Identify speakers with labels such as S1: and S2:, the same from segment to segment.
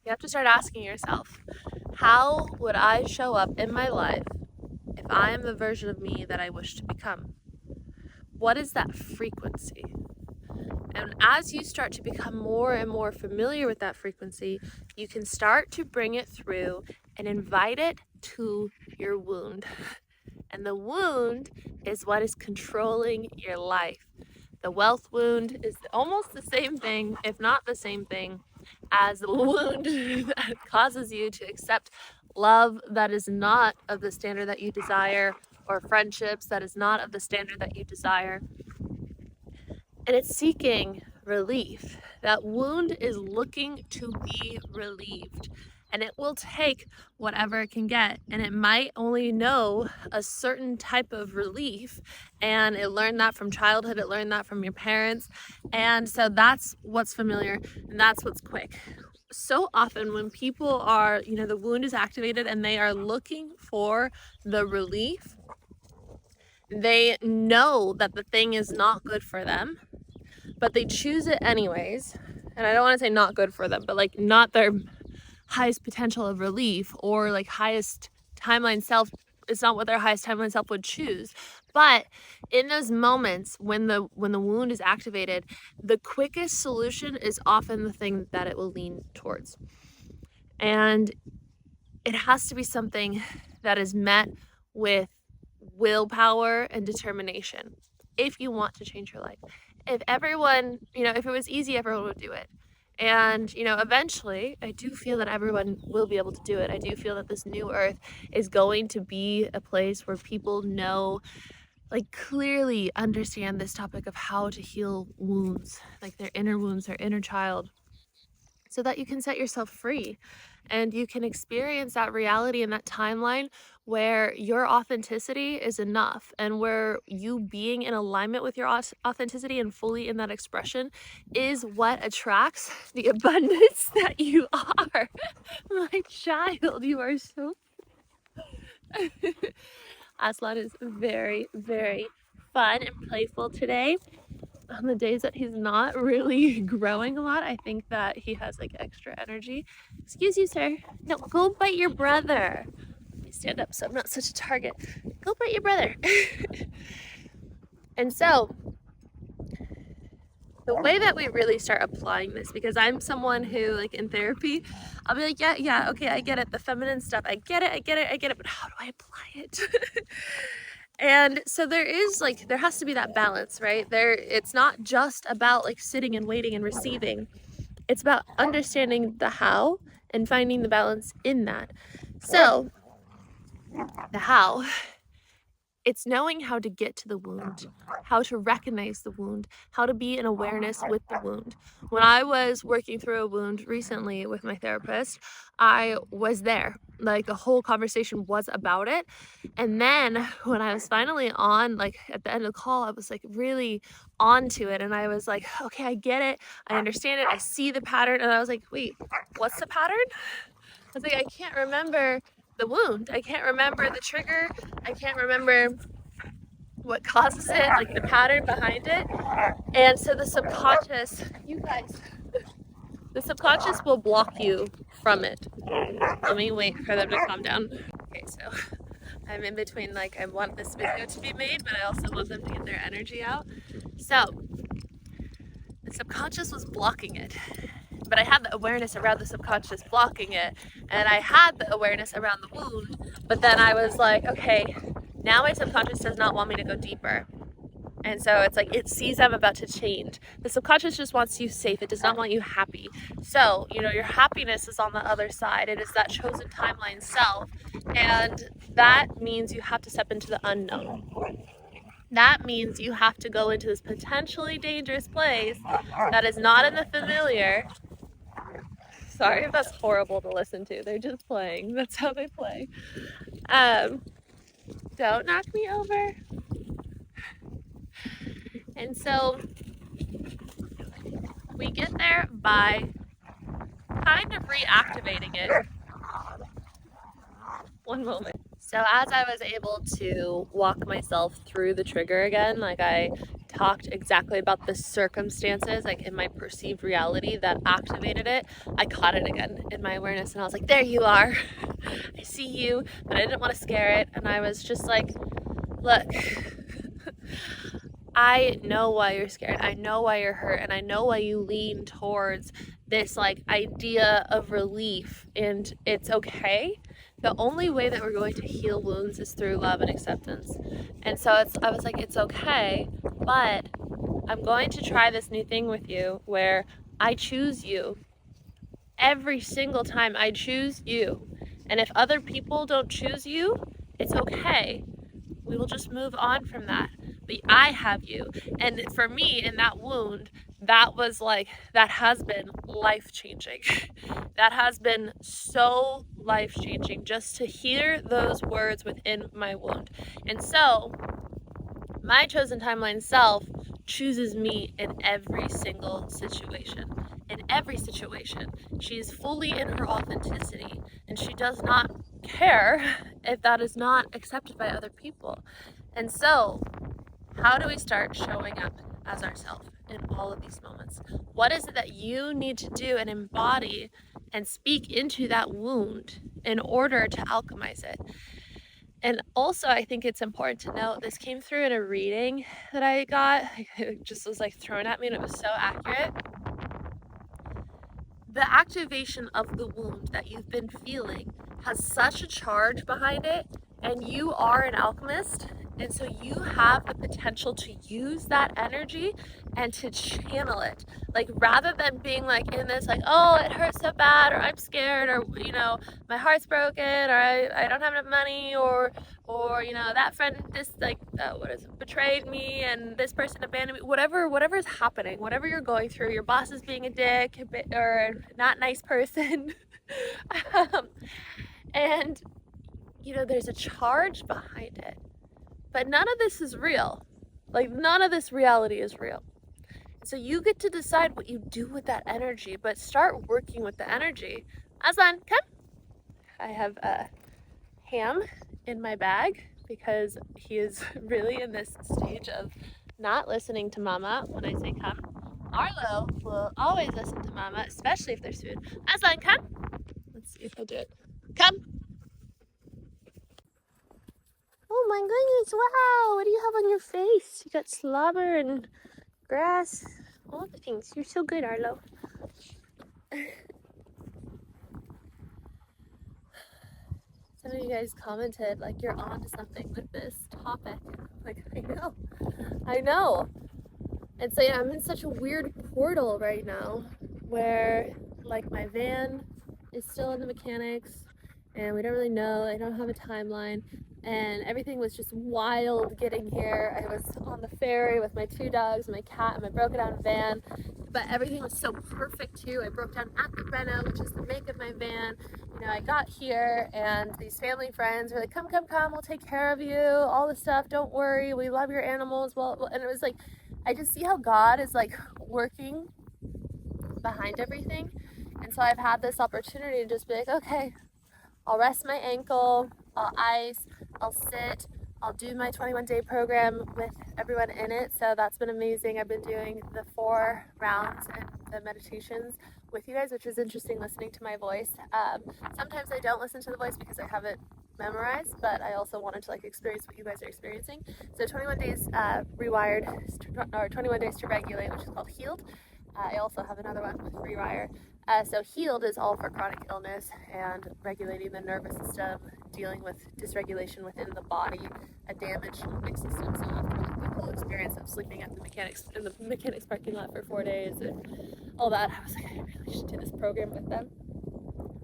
S1: You have to start asking yourself, how would I show up in my life if I am the version of me that I wish to become? What is that frequency? And as you start to become more and more familiar with that frequency, you can start to bring it through and invite it to your wound. And the wound is what is controlling your life. The wealth wound is almost the same thing, if not the same thing, as the wound that causes you to accept love that is not of the standard that you desire, or friendships that is not of the standard that you desire. And it's seeking relief. That wound is looking to be relieved. And it will take whatever it can get. And it might only know a certain type of relief. And it learned that from childhood, it learned that from your parents. And so that's what's familiar and that's what's quick. So often when people are, the wound is activated and they are looking for the relief, they know that the thing is not good for them, but they choose it anyways. And I don't want to say not good for them, but like not their highest potential of relief, or like highest timeline self. It's not what their highest timeline self would choose. But in those moments when the wound is activated, the quickest solution is often the thing that it will lean towards. And it has to be something that is met with willpower and determination if you want to change your life. If everyone, if it was easy, everyone would do it. And, eventually, I do feel that everyone will be able to do it. I do feel that this new earth is going to be a place where people know, like clearly understand this topic of how to heal wounds, like their inner wounds, their inner child, so that you can set yourself free and you can experience that reality and that timeline where your authenticity is enough, and where you being in alignment with your authenticity and fully in that expression is what attracts the abundance that you are. My child, you are so Aslan is very, very fun and playful today. On the days that he's not really growing a lot, I think that he has like extra energy. Excuse you, sir. No, go bite your brother. Let me stand up so I'm not such a target. Go bite your brother. And so the way that we really start applying this, because I'm someone who, like in therapy, I'll be like, yeah, okay, I get it. The feminine stuff, I get it, but how do I apply it? And so there has to be that balance, right? It's not just about like sitting and waiting and receiving. It's about understanding the how and finding the balance in that. So the how, it's knowing how to get to the wound, how to recognize the wound, how to be in awareness with the wound. When I was working through a wound recently with my therapist, I was there. Like the whole conversation was about it. And then when I was finally on, like at the end of the call, I was like really onto it. And I was like, okay, I get it. I understand it. I see the pattern. And I was like, wait, what's the pattern? I was like, I can't remember the wound. I can't remember the trigger. I can't remember what causes it, like the pattern behind it. And so the subconscious, you guys, the subconscious will block you from it. Let me wait for them to calm down. Okay, so I'm in between, like I want this video to be made, but I also want them to get their energy out. So the subconscious was blocking it. But I had the awareness around the subconscious blocking it, and I had the awareness around the wound, but then I was like, okay, now my subconscious does not want me to go deeper. And so it's like it sees I'm about to change. The subconscious just wants you safe. It does not want you happy. So, your happiness is on the other side. It is that chosen timeline self. And that means you have to step into the unknown. That means you have to go into this potentially dangerous place that is not in the familiar. Sorry if that's horrible to listen to. They're just playing. That's how they play. Don't knock me over. And so we get there by kind of reactivating it. One moment. So as I was able to walk myself through the trigger again, like I talked exactly about the circumstances, like in my perceived reality that activated it, I caught it again in my awareness, and I was like, there you are. I see you, but I didn't want to scare it, and I was just like, look, I know why you're scared, I know why you're hurt, and I know why you lean towards this like idea of relief, and it's okay. The only way that we're going to heal wounds is through love and acceptance. And so I was like, it's okay, but I'm going to try this new thing with you where I choose you. Every single time I choose you. And if other people don't choose you, it's okay. We will just move on from that. But I have you. And for me, in that wound, that was like, that has been life-changing. That has been so life-changing just to hear those words within my wound. And so, my chosen timeline self chooses me in every single situation. In every situation. She's fully in her authenticity, and she does not care if that is not accepted by other people. And so, how do we start showing up as ourselves in all of these moments? What is it that you need to do and embody and speak into that wound in order to alchemize it? And also, I think it's important to note, this came through in a reading that I got. It just was like thrown at me, and it was so accurate. The activation of the wound that you've been feeling has such a charge behind it, and you are an alchemist, and so you have the potential to use that energy and to channel it. Like, rather than being like in this like, oh, it hurts so bad, or I'm scared, or my heart's broken, or I don't have enough money, or that friend betrayed me, and this person abandoned me, whatever is happening, whatever you're going through, your boss is being a dick or not nice person. And there's a charge behind it, but none of this is real. Like, none of this reality is real. So you get to decide what you do with that energy, but start working with the energy. Aslan, come. I have Ham in my bag because he is really in this stage of not listening to Mama when I say come. Arlo will always listen to Mama, especially if there's food. Aslan, come. Let's see if he'll do it. Come. Oh my goodness, wow, what do you have on your face? You got slobber and grass, all the things. You're so good, Arlo. Some of you guys commented, like, you're on to something with this topic. Like, I know. And so, yeah, I'm in such a weird portal right now where, like, my van is still in the mechanics, and we don't really know. I don't have a timeline, and everything was just wild getting here. I was on the ferry with my 2 dogs, my cat, and my broken down van, but everything was so perfect too. I broke down at the Reno, which is the make of my van. I got here, and these family friends were like, come, we'll take care of you, all this stuff, don't worry, we love your animals. Well, and it was like, I just see how God is like working behind everything. And so I've had this opportunity to just be like, okay, I'll rest my ankle, I'll ice, I'll sit, I'll do my 21-day program with everyone in it. So that's been amazing. I've been doing the 4 rounds and the meditations with you guys, which is interesting, listening to my voice. Sometimes I don't listen to the voice because I have it memorized, but I also wanted to like experience what you guys are experiencing. So 21 days rewired, or 21 days to regulate, which is called healed. I also have another one with rewire. So healed is all for chronic illness and regulating the nervous system, dealing with dysregulation within the body, a damaged limbic system. So after the whole experience of sleeping at the mechanics parking lot for 4 days and all that, I was like, I really should do this program with them.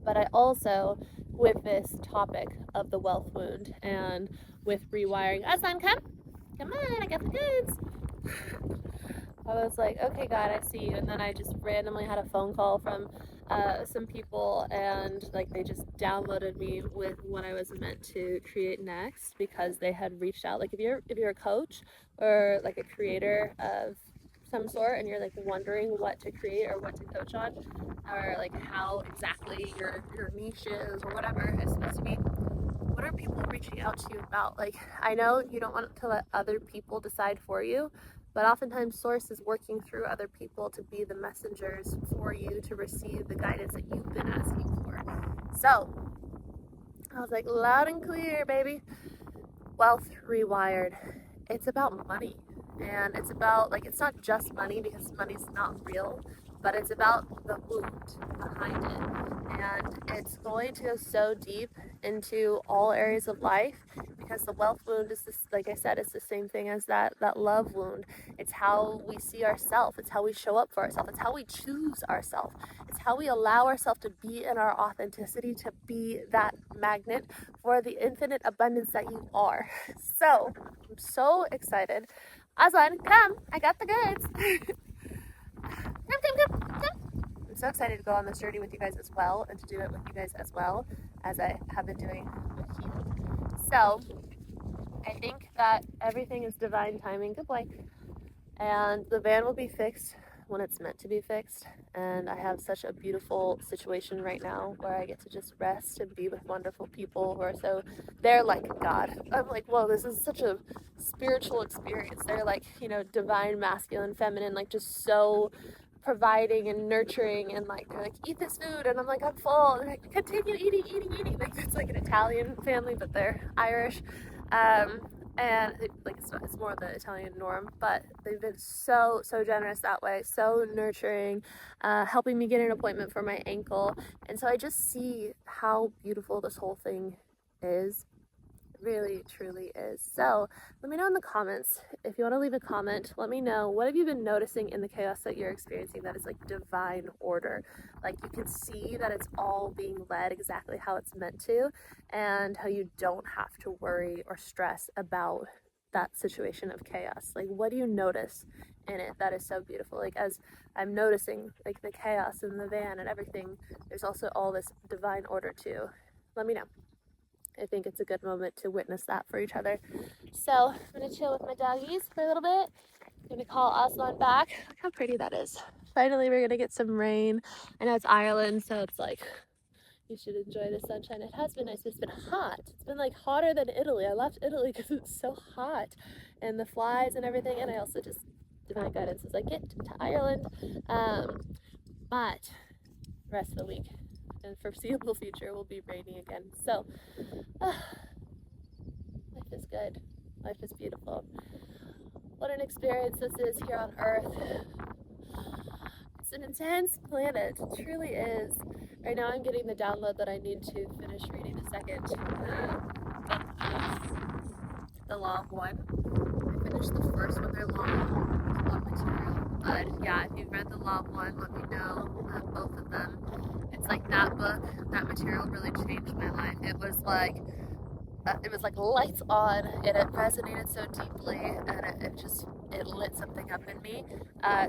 S1: But I also, with this topic of the wealth wound and with rewiring, Aslan, come on, I got the goods. I was like, okay, God, I see you. And then I just randomly had a phone call from some people, and like they just downloaded me with what I was meant to create next, because they had reached out. Like, if you're a coach or like a creator of some sort, and you're like wondering what to create or what to coach on, or like how exactly your niche is or whatever it's supposed to be, what are people reaching out to you about? Like, I know you don't want to let other people decide for you, But oftentimes Source is working through other people to be the messengers for you to receive the guidance that you've been asking for. So I was like, loud and clear, baby. Wealth Rewired. It's about money. And it's about, like, it's not just money because money's not real, but it's about the wound behind it. And it's going to go so deep into all areas of life because the wealth wound is this, like I said, it's the same thing as that love wound. It's how we see ourselves, it's how we show up for ourselves, it's how we choose ourselves, it's how we allow ourselves to be in our authenticity, to be that magnet for the infinite abundance that you are. So I'm so excited. Aslan, come! I got the goods. Come. I'm so excited to go on this journey with you guys as well, and to do it with you guys as well as I have been doing with you. So I think that everything is divine timing. Good boy. And the van will be fixed when it's meant to be fixed. And I have such a beautiful situation right now where I get to just rest and be with wonderful people who are so, they're like God. I'm like, whoa, this is such a spiritual experience. They're like, you know, divine, masculine, feminine, like just so providing and nurturing, and like they're like, eat this food, and I'm like, I'm full, and they're like, continue eating. Like it's like an Italian family, but they're Irish. And like it's more the Italian norm, but they've been so generous that way, so nurturing, helping me get an appointment for my ankle. And so I just see how beautiful this whole thing is. Really truly is. So let me know in the comments. If you want to leave a comment, let me know, what have you been noticing in the chaos that you're experiencing that is like divine order? Like you can see that it's all being led exactly how it's meant to, and how you don't have to worry or stress about that situation of chaos. Like what do you notice in it that is so beautiful? Like as I'm noticing like the chaos in the van and everything, there's also all this divine order too. Let me know. I think it's a good moment to witness that for each other. So I'm gonna chill with my doggies for a little bit. I'm gonna call Aslan back. Look how pretty that is. Finally, we're gonna get some rain. I know it's Ireland, so it's like, you should enjoy the sunshine. It has been nice, but it's been hot. It's been like hotter than Italy. I left Italy because it's so hot, and the flies and everything. And I also just, divine guidance as I get to Ireland. But the rest of the week and foreseeable future will be rainy again. So life is good. Life is beautiful. What an experience this is here on Earth. It's an intense planet. It truly is. Right now I'm getting the download that I need to finish reading the second book of The Law of One. I finished the first one. They're long material. But yeah, if you've read The Law of One, let me know. Both of them. It's like that book, that material really changed my life. It was like lights on, and it resonated so deeply, and it lit something up in me.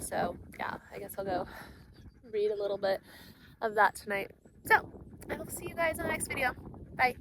S1: So yeah, I guess I'll go read a little bit of that tonight. So I will see you guys in the next video. Bye.